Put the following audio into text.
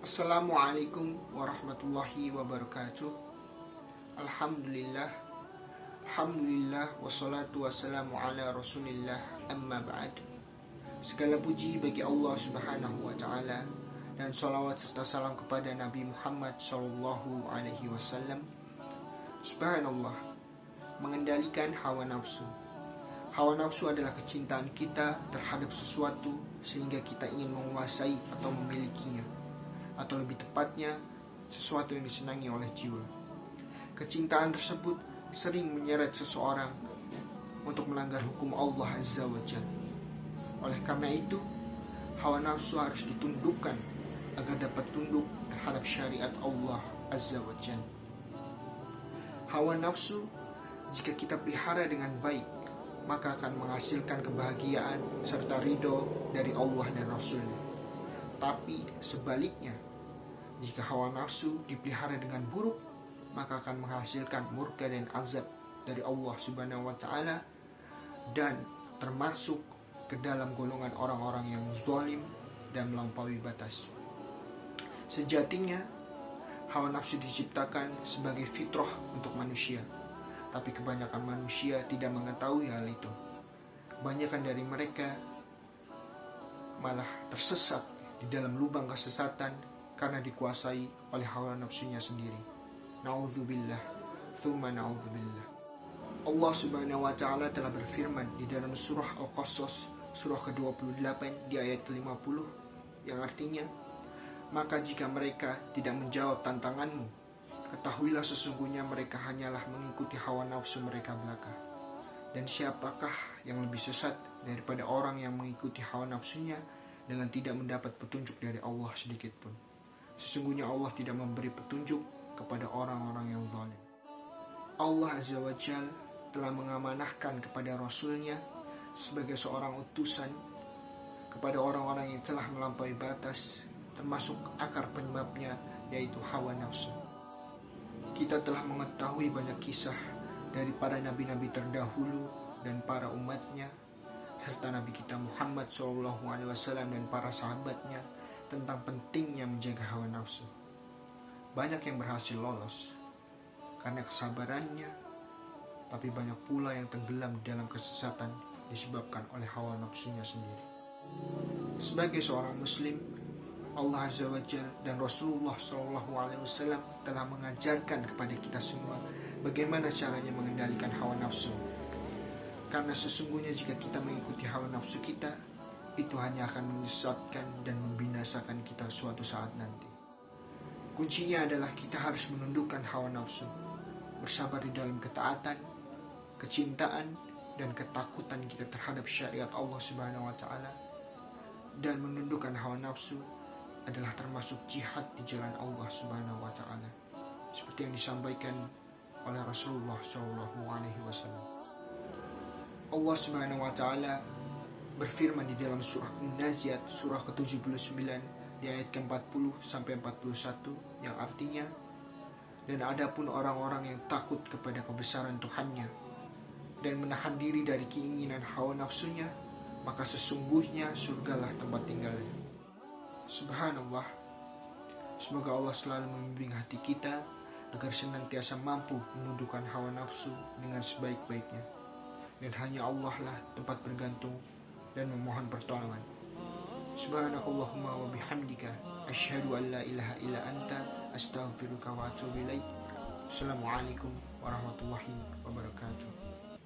Assalamualaikum warahmatullahi wabarakatuh. Alhamdulillah. Alhamdulillah wassalatu wassalamu ala rasulillah amma ba'd. Segala puji bagi Allah subhanahu wa ta'ala, dan salawat serta salam kepada Nabi Muhammad sallallahu alaihi wasallam. Subhanallah, mengendalikan hawa nafsu. Hawa nafsu adalah kecintaan kita terhadap sesuatu sehingga kita ingin menguasai atau memilikinya, atau lebih tepatnya sesuatu yang disenangi oleh jiwa. Kecintaan tersebut sering menyeret seseorang untuk melanggar hukum Allah Azza wa Jalla. Oleh karena itu, hawa nafsu harus ditundukkan agar dapat tunduk terhadap syariat Allah Azza wa Jalla. Hawa nafsu jika kita pelihara dengan baik, maka akan menghasilkan kebahagiaan serta ridho dari Allah dan Rasulnya. Tapi sebaliknya, jika hawa nafsu dipelihara dengan buruk, maka akan menghasilkan murka dan azab dari Allah Subhanahu wa ta'ala, dan termasuk ke dalam golongan orang-orang yang zalim dan melampaui batas. Sejatinya, hawa nafsu diciptakan sebagai fitrah untuk manusia, tapi kebanyakan manusia tidak mengetahui hal itu. Kebanyakan dari mereka malah tersesat di dalam lubang kesesatan karena dikuasai oleh hawa nafsunya sendiri. Na'udzubillah, thumma na'udzubillah. Allah subhanahu wa ta'ala telah berfirman di dalam surah Al-Qasas, surah ke-28 di ayat ke-50, yang artinya, maka jika mereka tidak menjawab tantanganmu, ketahuilah sesungguhnya mereka hanyalah mengikuti hawa nafsu mereka belaka. Dan siapakah yang lebih sesat daripada orang yang mengikuti hawa nafsunya dengan tidak mendapat petunjuk dari Allah sedikit pun. Sesungguhnya Allah tidak memberi petunjuk kepada orang-orang yang zalim. Allah Azza wa Jalla telah mengamanahkan kepada Rasulnya sebagai seorang utusan kepada orang-orang yang telah melampaui batas, termasuk akar penyebabnya yaitu hawa nafsu. Kita telah mengetahui banyak kisah dari para nabi-nabi terdahulu dan para umatnya, serta Nabi kita Muhammad SAW dan para sahabatnya, tentang pentingnya menjaga hawa nafsu. Banyak yang berhasil lolos karena kesabarannya, tapi banyak pula yang tenggelam di dalam kesesatan disebabkan oleh hawa nafsunya sendiri. Sebagai seorang muslim, Allah Azza wa Jalla dan Rasulullah SAW telah mengajarkan kepada kita semua bagaimana caranya mengendalikan hawa nafsu. Karena sesungguhnya jika kita mengikuti hawa nafsu kita, itu hanya akan menyesatkan dan membinasakan kita suatu saat nanti. Kuncinya adalah kita harus menundukkan hawa nafsu, bersabar di dalam ketaatan, kecintaan, dan ketakutan kita terhadap syariat Allah Subhanahu wa ta'ala. Dan menundukkan hawa nafsu adalah termasuk jihad di jalan Allah Subhanahu wa ta'ala, seperti yang disampaikan oleh Rasulullah SAW. Allah Subhanahu wa ta'ala berfirman di dalam surah An-Naziat, surah ke-79 di ayat ke-40 sampai 41, yang artinya, dan adapun orang-orang yang takut kepada kebesaran Tuhannya dan menahan diri dari keinginan hawa nafsunya, maka sesungguhnya surgalah tempat tinggalnya. Subhanallah, semoga Allah selalu membimbing hati kita agar senantiasa mampu menundukkan hawa nafsu dengan sebaik-baiknya, dan hanya Allah lah tempat bergantung dan memohon pertolongan. Subhanakallahumma wa bihamdika, asyhadu an la ilaha illa anta, astaghfiruka wa atubu ilaik. Assalamualaikum warahmatullahi wabarakatuh.